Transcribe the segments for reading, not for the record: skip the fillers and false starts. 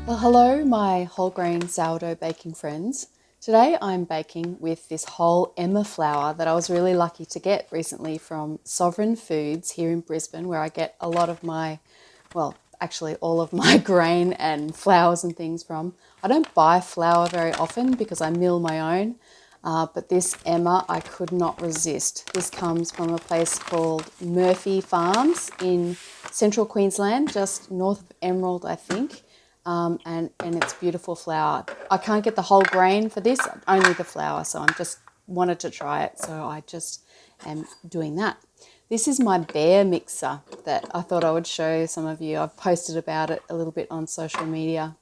Well, hello, my whole grain sourdough baking friends. Today I'm baking with this whole Emmer flour that I was really lucky to get recently from Sovereign Foods here in Brisbane, where I get a lot of my, well, actually all of my grain and flours and things from. I don't buy flour very often because I mill my own, but this Emmer I could not resist. This comes from a place called Murphy Farms in central Queensland, just north of Emerald, I think. And it's beautiful flour. I can't get the whole grain for this, only the flour, so I'm just wanted to try it, so I just am doing that. This is my bear mixer that I thought I would show some of you. I've posted about it a little bit on social media.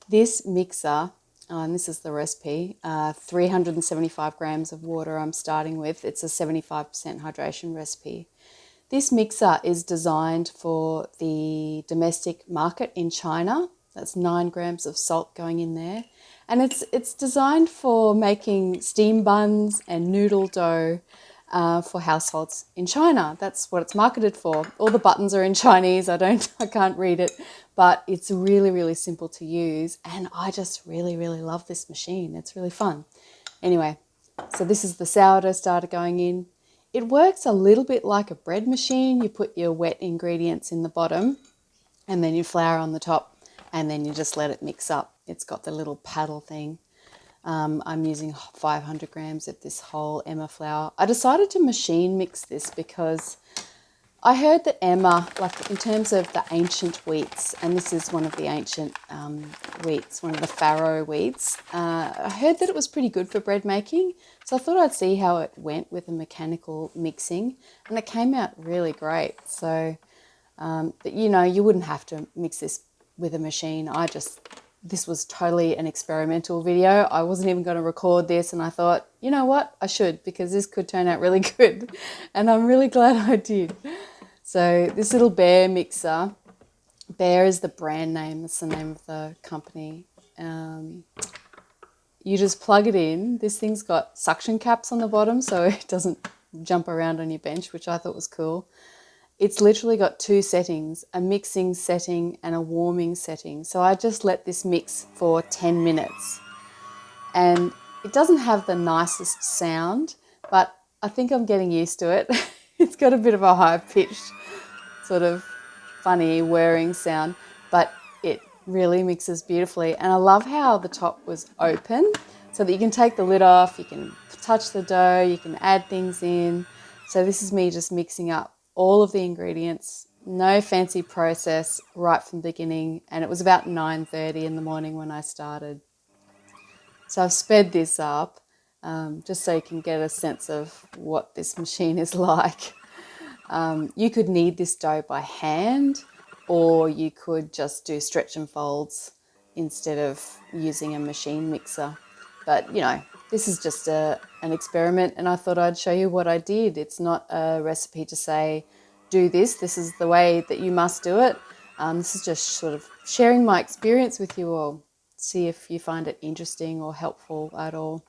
This mixer, and this is the recipe, 375 grams of water I'm starting with. It's a 75% hydration recipe. This mixer is designed for the domestic market in China. That's 9 grams of salt going in there. And it's designed for making steam buns and noodle dough for households in China. That's what it's marketed for. All the buttons are in Chinese. I can't read it, but it's really, really simple to use. And I just really, really love this machine. It's really fun. Anyway, so this is the sourdough starter going in. It works a little bit like a bread machine. You put your wet ingredients in the bottom and then your flour on the top, and then you just let it mix up. It's got the little paddle thing. I'm using 500 grams of this whole Emmer flour. I decided to machine mix this because I heard that Emmer, like in terms of the ancient wheats, and this is one of the ancient wheats, one of the Farro wheats, I heard that it was pretty good for bread making. So I thought I'd see how it went with a mechanical mixing, and it came out really great. So, but you know, you wouldn't have to mix this with a machine. This was totally an experimental video. I wasn't even going to record this, and I thought, you know what, I should, because this could turn out really good. And I'm really glad I did. So this little bear mixer, Bear is the brand name, that's the name of the company. You just plug it in. This thing's got suction caps on the bottom so it doesn't jump around on your bench, which I thought was cool. It's literally got 2 settings, a mixing setting and a warming setting. So I just let this mix for 10 minutes. And it doesn't have the nicest sound, but I think I'm getting used to it. It's got a bit of a high-pitched, sort of funny whirring sound, but it really mixes beautifully. And I love how the top was open so that you can take the lid off, you can touch the dough, you can add things in. So this is me just mixing up all of the ingredients, no fancy process right from the beginning. And it was about 9:30 in the morning when I started. So I've sped this up just so you can get a sense of what this machine is like. You could knead this dough by hand, or you could just do stretch and folds instead of using a machine mixer. But, you know, this is just an experiment, and I thought I'd show you what I did. It's not a recipe to say, do this, this is the way that you must do it. This is just sort of sharing my experience with you all. See if you find it interesting or helpful at all.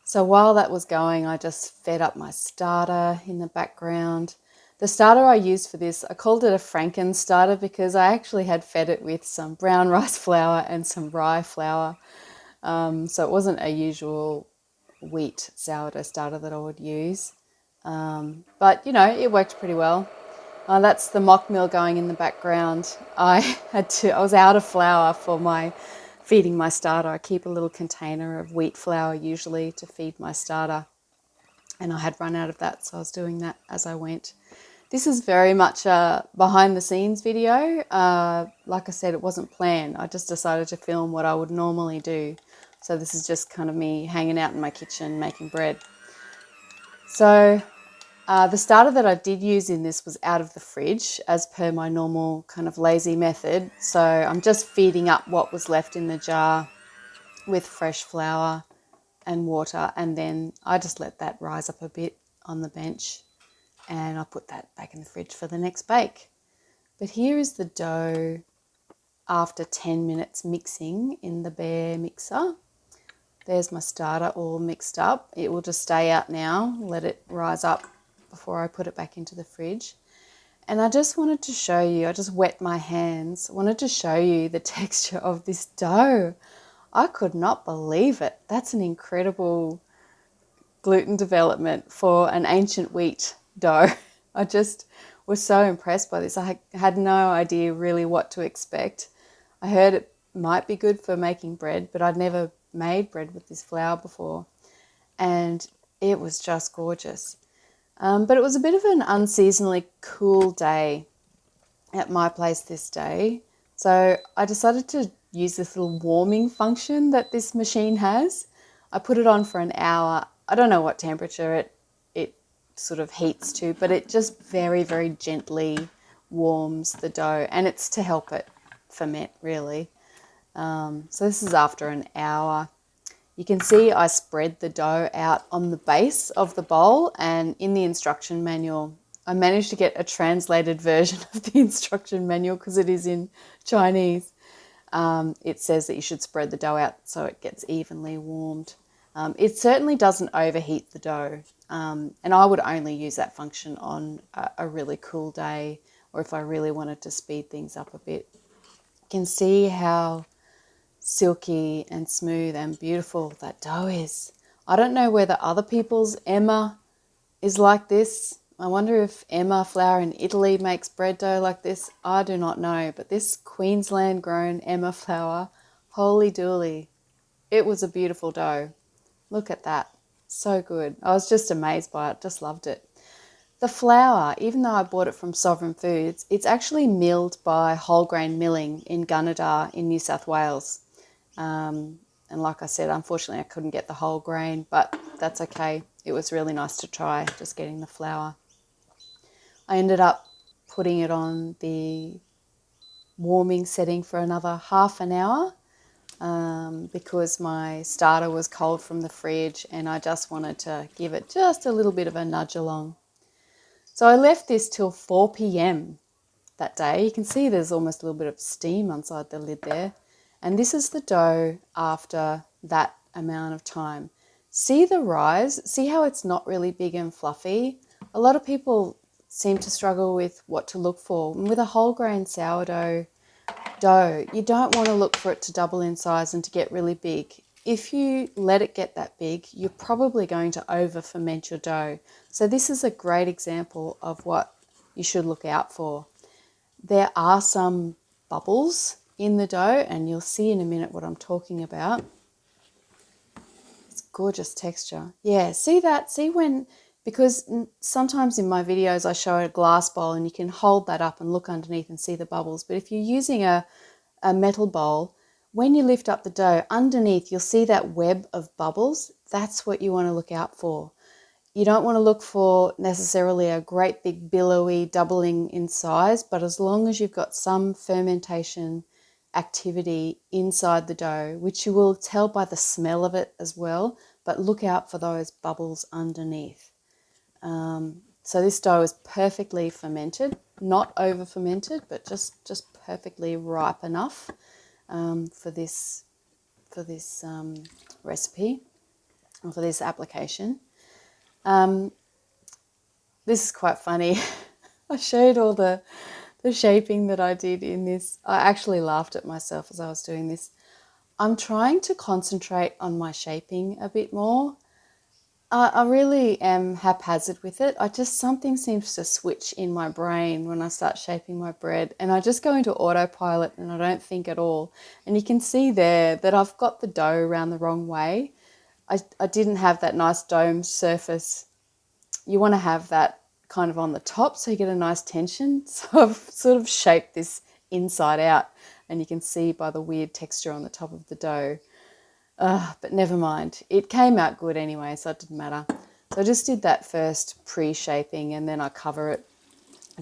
So while that was going, I just fed up my starter in the background. The starter I used for this, I called it a Franken starter because I actually had fed it with some brown rice flour and some rye flour. So it wasn't a usual wheat sourdough starter that I would use. But, you know, it worked pretty well. That's the mock mill going in the background. I was out of flour for feeding my starter. I keep a little container of wheat flour usually to feed my starter, and I had run out of that, so I was doing that as I went. This is very much a behind the scenes video. Like I said, it wasn't planned. I just decided to film what I would normally do. So this is just kind of me hanging out in my kitchen making bread. So the starter that I did use in this was out of the fridge as per my normal kind of lazy method. So I'm just feeding up what was left in the jar with fresh flour and water, and then I just let that rise up a bit on the bench, and I'll put that back in the fridge for the next bake. But here is the dough after 10 minutes mixing in the Bear mixer. There's my starter all mixed up. It will just stay out now, let it rise up before I put it back into the fridge. And I just wanted to show you, I just wet my hands, wanted to show you the texture of this dough. I could not believe it. That's an incredible gluten development for an ancient wheat dough. I just was so impressed by this. I had no idea really what to expect. I heard it might be good for making bread, but I'd never made bread with this flour before. And it was just gorgeous. But it was a bit of an unseasonably cool day at my place this day. So I decided to use this little warming function that this machine has. I put it on for an hour. I don't know what temperature it sort of heats to, but it just very, very gently warms the dough, and it's to help it ferment really. So this is after an hour. You can see I spread the dough out on the base of the bowl, and in the instruction manual, I managed to get a translated version of the instruction manual because it is in Chinese. It says that you should spread the dough out so it gets evenly warmed. It certainly doesn't overheat the dough, and I would only use that function on a really cool day, or if I really wanted to speed things up a bit. You can see how silky and smooth and beautiful that dough is. I don't know whether other people's Emmer is like this. I wonder if Emmer flour in Italy makes bread dough like this. I do not know, but this Queensland grown Emmer flour, holy dooly, it was a beautiful dough. Look at that, so good. I was just amazed by it, just loved it. The flour, even though I bought it from Sovereign Foods, it's actually milled by whole grain milling in Gunnedah in New South Wales. And like I said, unfortunately I couldn't get the whole grain, but that's okay. It was really nice to try, just getting the flour. I ended up putting it on the warming setting for another half an hour because my starter was cold from the fridge and I just wanted to give it just a little bit of a nudge along. So I left this till 4 p.m. that day. You can see there's almost a little bit of steam inside the lid there. And this is the dough after that amount of time. See the rise? See how it's not really big and fluffy? A lot of people seem to struggle with what to look for. And with a whole grain sourdough dough, you don't want to look for it to double in size and to get really big. If you let it get that big, you're probably going to over ferment your dough. So this is a great example of what you should look out for. There are some bubbles in the dough, and you'll see in a minute what I'm talking about. It's gorgeous texture. Yeah, see that? See when, because sometimes in my videos I show a glass bowl and you can hold that up and look underneath and see the bubbles. But if you're using a metal bowl, when you lift up the dough, underneath you'll see that web of bubbles. That's what you want to look out for. You don't want to look for necessarily a great big billowy doubling in size, but as long as you've got some fermentation activity inside the dough, which you will tell by the smell of it as well, but look out for those bubbles underneath. So this dough is perfectly fermented, not over fermented, but just perfectly ripe enough for this recipe or for this application. This is quite funny. I showed all the shaping that I did in this. I actually laughed at myself as I was doing this. I'm trying to concentrate on my shaping a bit more. I really am haphazard with it. Something seems to switch in my brain when I start shaping my bread, and I just go into autopilot and I don't think at all. And you can see there that I've got the dough around the wrong way. I didn't have that nice dome surface. You want to have that kind of on the top so you get a nice tension. So I've sort of shaped this inside out, and you can see by the weird texture on the top of the dough. But never mind. It came out good anyway, so it didn't matter. So I just did that first pre-shaping, and then I cover it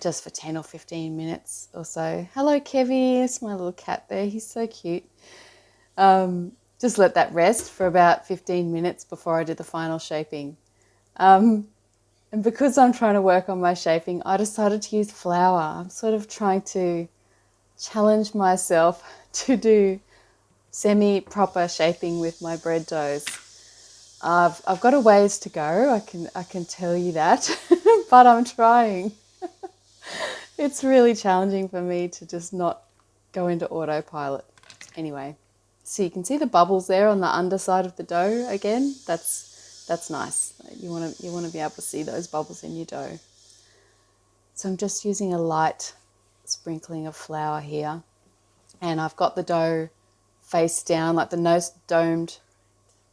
just for 10 or 15 minutes or so. Hello, Kevy. It's my little cat there. He's so cute. Just let that rest for about 15 minutes before I do the final shaping. And because I'm trying to work on my shaping, I decided to use flour. I'm sort of trying to challenge myself to do semi-proper shaping with my bread doughs. I've got a ways to go, I can tell you that, but I'm trying. It's really challenging for me to just not go into autopilot. Anyway, so you can see the bubbles there on the underside of the dough again. That's nice. You want to be able to see those bubbles in your dough. So I'm just using a light sprinkling of flour here. And I've got the dough face down, like the nose domed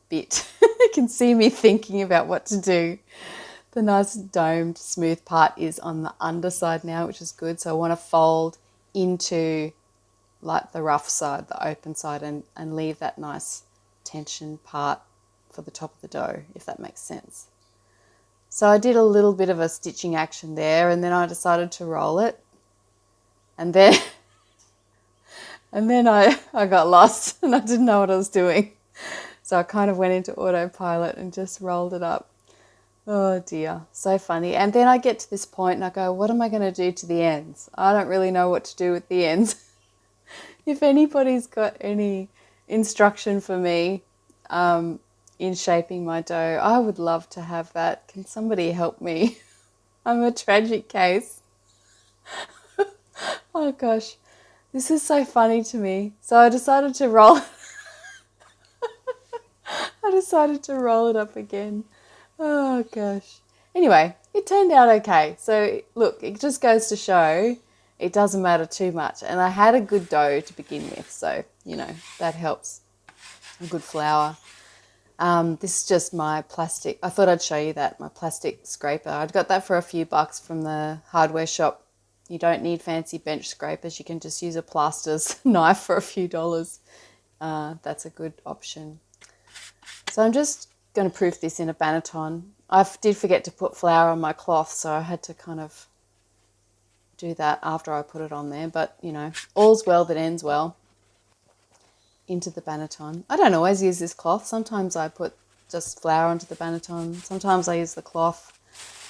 bit. You can see me thinking about what to do. The nice domed smooth part is on the underside now, which is good. So I want to fold into like the rough side, the open side, and leave that nice tension part for the top of the dough, if that makes sense. So I did a little bit of a stitching action there, and then I decided to roll it. And then I got lost and I didn't know what I was doing. So I kind of went into autopilot and just rolled it up. Oh dear, so funny. And then I get to this point and I go, what am I going to do to the ends? I don't really know what to do with the ends. If anybody's got any instruction for me in shaping my dough, I would love to have that. Can somebody help me? I'm a tragic case. Oh gosh, this is so funny to me. So I decided to roll it up again. Oh gosh. Anyway, it turned out okay. So look, it just goes to show it doesn't matter too much. And I had a good dough to begin with, so, that helps. A good flour. This is just my plastic. I thought I'd show you that, my plastic scraper. I'd got that for a few bucks from the hardware shop. You don't need fancy bench scrapers. You can just use a plaster's knife for a few dollars. That's a good option. So I'm just going to proof this in a banneton. I did forget to put flour on my cloth, so I had to kind of do that after I put it on there. But, all's well that ends well. Into the banneton. I don't always use this cloth. Sometimes I put just flour onto the banneton. Sometimes I use the cloth.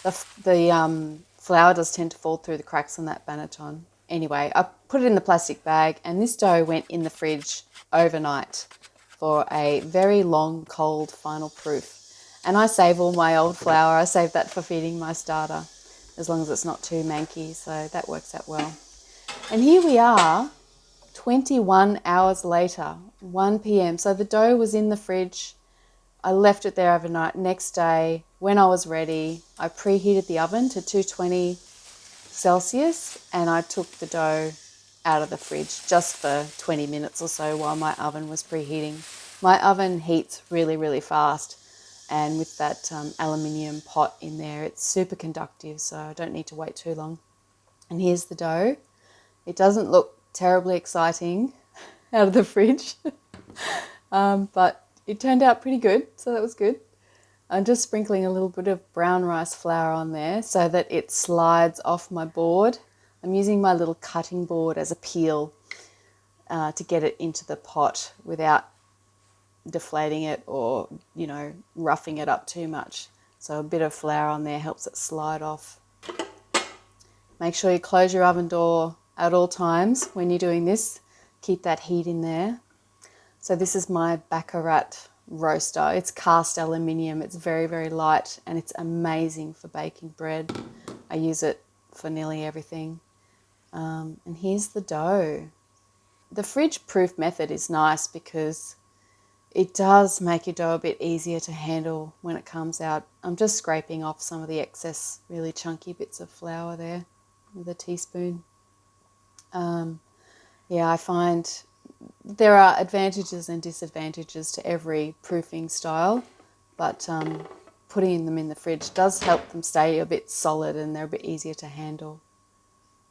The flour does tend to fall through the cracks on that banneton. Anyway, I put it in the plastic bag, and this dough went in the fridge overnight for a very long, cold final proof. And I save all my old flour. I save that for feeding my starter, as long as it's not too manky, so that works out well. And here we are, 21 hours later, 1 p.m. So the dough was in the fridge. I left it there overnight. Next day, when I was ready, I preheated the oven to 220 Celsius, and I took the dough out of the fridge just for 20 minutes or so while my oven was preheating. My oven heats really, really fast, and with that aluminium pot in there, it's super conductive, so I don't need to wait too long. And here's the dough. It doesn't look terribly exciting out of the fridge, but it turned out pretty good, so that was good. I'm just sprinkling a little bit of brown rice flour on there so that it slides off my board. I'm using my little cutting board as a peel to get it into the pot without deflating it or, roughing it up too much. So a bit of flour on there helps it slide off. Make sure you close your oven door at all times when you're doing this. Keep that heat in there. So this is my Baccarat roaster. It's cast aluminium. It's very, very light, and it's amazing for baking bread. I use it for nearly everything. And here's the dough. The fridge proof method is nice because it does make your dough a bit easier to handle when it comes out. I'm just scraping off some of the excess really chunky bits of flour there with a teaspoon. I find there are advantages and disadvantages to every proofing style, but putting them in the fridge does help them stay a bit solid and they're a bit easier to handle.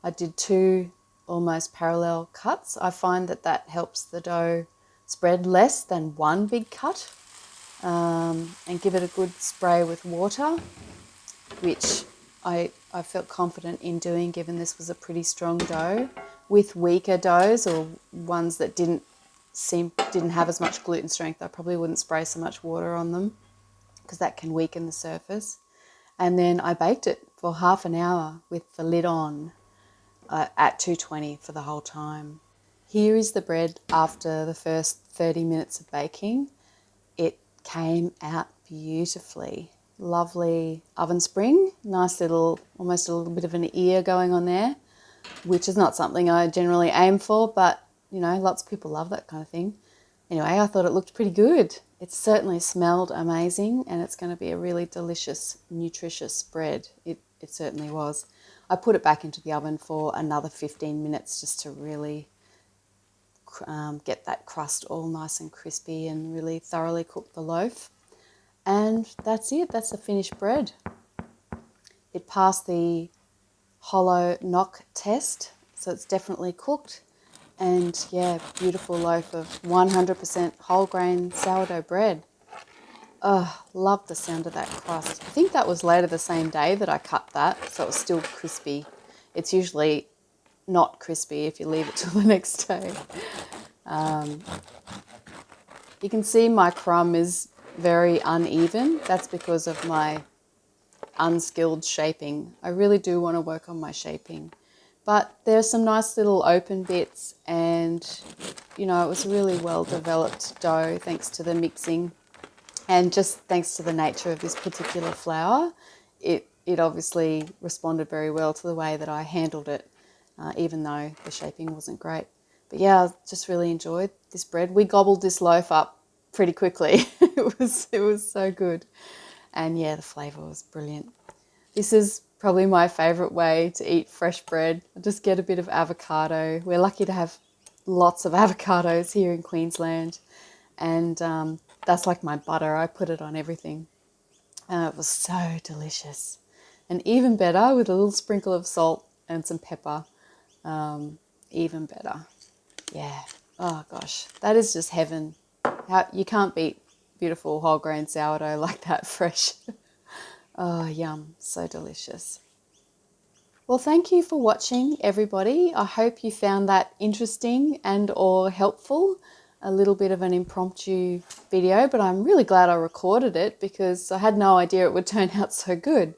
I did 2 almost parallel cuts. I find that helps the dough spread less than one big cut, and give it a good spray with water, which I felt confident in doing given this was a pretty strong dough. With weaker doughs or ones that didn't have as much gluten strength, I probably wouldn't spray so much water on them because that can weaken the surface. And then I baked it for half an hour with the lid on at 220 for the whole time. Here is the bread after the first 30 minutes of baking. It came out beautifully. Lovely oven spring, nice little, almost a little bit of an ear going on there. which is not something I generally aim for, but you know, lots of people love that kind of thing. Anyway, I thought it looked pretty good. It certainly smelled amazing, and it's going to be a really delicious, nutritious bread. It certainly was. I put it back into the oven for another 15 minutes just to really get that crust all nice and crispy and really thoroughly cook the loaf. And that's it. That's the finished bread. It passed the hollow knock test, so it's definitely cooked. And yeah, beautiful loaf of 100% whole grain sourdough bread. Oh, love the sound of that crust. I think that was later the same day that I cut that, so it was still crispy. It's usually not crispy if you leave it till the next day. You can see my crumb is very uneven. That's because of my unskilled shaping. I really do want to work on my shaping. But there's some nice little open bits, and you know, it was really well developed dough thanks to the mixing, and just thanks to the nature of this particular flour. It obviously responded very well to the way that I handled it, even though the shaping wasn't great. But yeah, I just really enjoyed this bread. We gobbled this loaf up pretty quickly. It was so good. And yeah, the flavour was brilliant. This is probably my favourite way to eat fresh bread. I just get a bit of avocado. We're lucky to have lots of avocados here in Queensland. And that's like my butter. I put it on everything. It was so delicious. And even better with a little sprinkle of salt and some pepper. Even better. Yeah. Oh gosh, that is just heaven. You can't beat beautiful whole grain sourdough like that fresh. Oh, yum. So delicious. Well, thank you for watching, everybody. I hope you found that interesting and or helpful. A little bit of an impromptu video, but I'm really glad I recorded it because I had no idea it would turn out so good.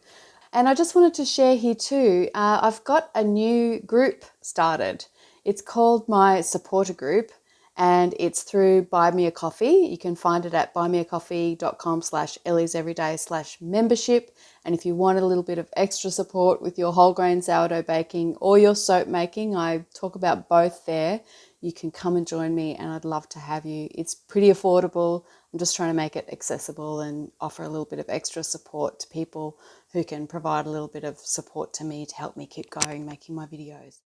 And I just wanted to share here too, I've got a new group started. It's called my supporter group, and it's through Buy Me a Coffee. You can find it at buymeacoffee.com/ellieseveryday/membership. And if you want a little bit of extra support with your whole grain sourdough baking or your soap making, I talk about both there. You can come and join me, and I'd love to have you. It's pretty affordable. I'm just trying to make it accessible and offer a little bit of extra support to people who can provide a little bit of support to me to help me keep going making my videos.